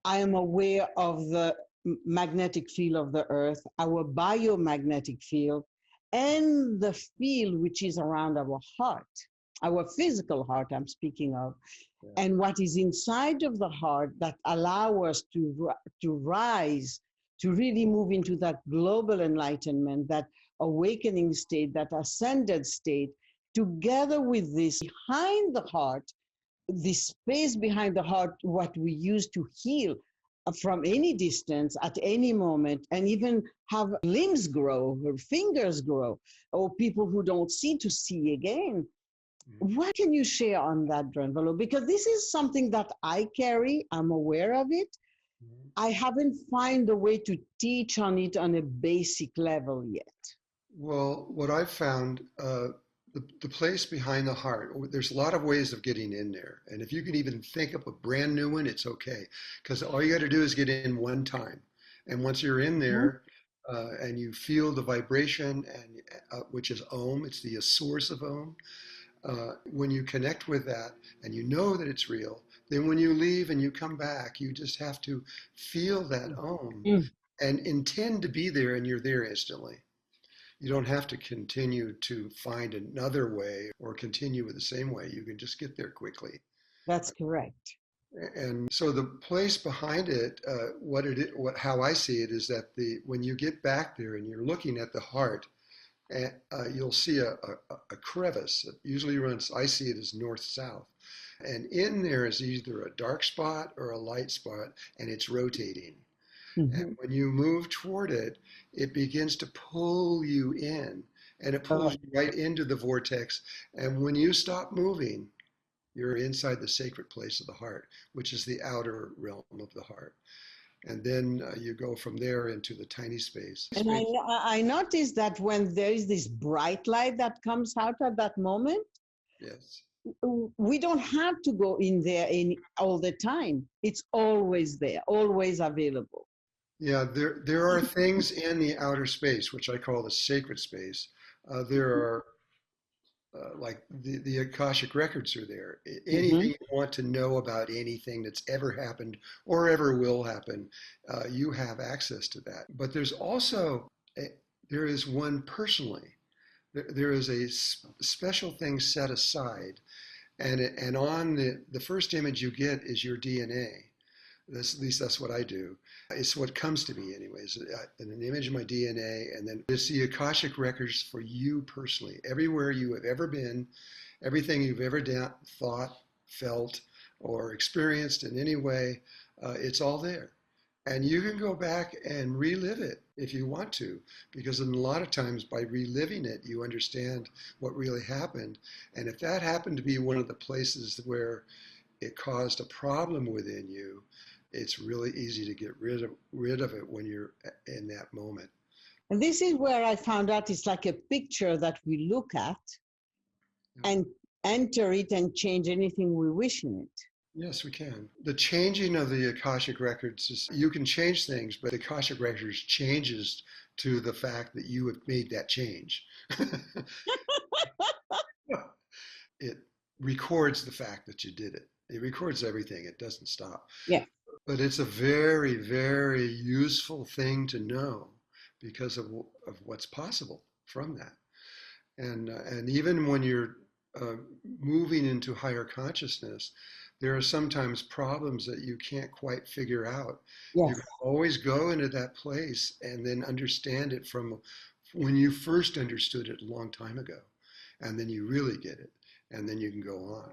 I am aware of the magnetic field of the earth, our biomagnetic field, and the field which is around our heart, our physical heart I'm speaking of, and what is inside of the heart that allow us to rise, to really move into that global enlightenment, that awakening state, that ascended state, together with this behind the heart, this space behind the heart, what we use to heal from any distance at any moment, and even have limbs grow or fingers grow, or people who don't see to see again. What can you share on that, Drunvalo? Because this is something that I carry, I'm aware of it. I haven't found a way to teach on it on a basic level yet. Well, what I've found, the place behind the heart, there's a lot of ways of getting in there. And if you can even think of a brand new one, it's okay. Because all you got to do is get in one time. And once you're in there, and you feel the vibration, and which is Om, it's the source of Om. When you connect with that and you know that it's real, then when you leave and you come back, you just have to feel that Om and intend to be there, and you're there instantly. You don't have to continue to find another way or continue with the same way. You can just get there quickly. That's correct. And so the place behind it, how I see it is that when you get back there and you're looking at the heart, you'll see a crevice. It usually runs, I see it as north-south. And in there is either a dark spot or a light spot, and it's rotating. And when you move toward it, it begins to pull you in, and it pulls you right into the vortex. And when you stop moving, you're inside the sacred place of the heart, which is the outer realm of the heart. And then you go from there into the tiny space. And I noticed that when there is this bright light that comes out at that moment, yes, we don't have to go in there all the time. It's always there, always available. Yeah, there are things in the outer space, which I call the sacred space. There are, like the Akashic records are there. Anything you want to know about anything that's ever happened or ever will happen, you have access to that. But there's also, there is one personally. There is a special thing set aside. And on the first image you get is your DNA. At least that's what I do. It's what comes to me anyways, an image of my DNA, and then it's the Akashic records for you personally. Everywhere you have ever been, everything you've ever thought, felt, or experienced in any way, it's all there. And you can go back and relive it if you want to, because in a lot of times by reliving it, you understand what really happened. And if that happened to be one of the places where it caused a problem within you, it's really easy to get rid of it when you're in that moment. And this is where I found out it's like a picture that we look at and enter it and change anything we wish in it. Yes, we can. The changing of the Akashic records is, you can change things, but the Akashic records changes to the fact that you have made that change. It records the fact that you did it. It records everything. It doesn't stop. Yeah. But it's a very, very useful thing to know because of what's possible from that. And even when you're moving into higher consciousness, there are sometimes problems that you can't quite figure out. Yes. You can always go into that place and then understand it from when you first understood it a long time ago. And then you really get it. And then you can go on.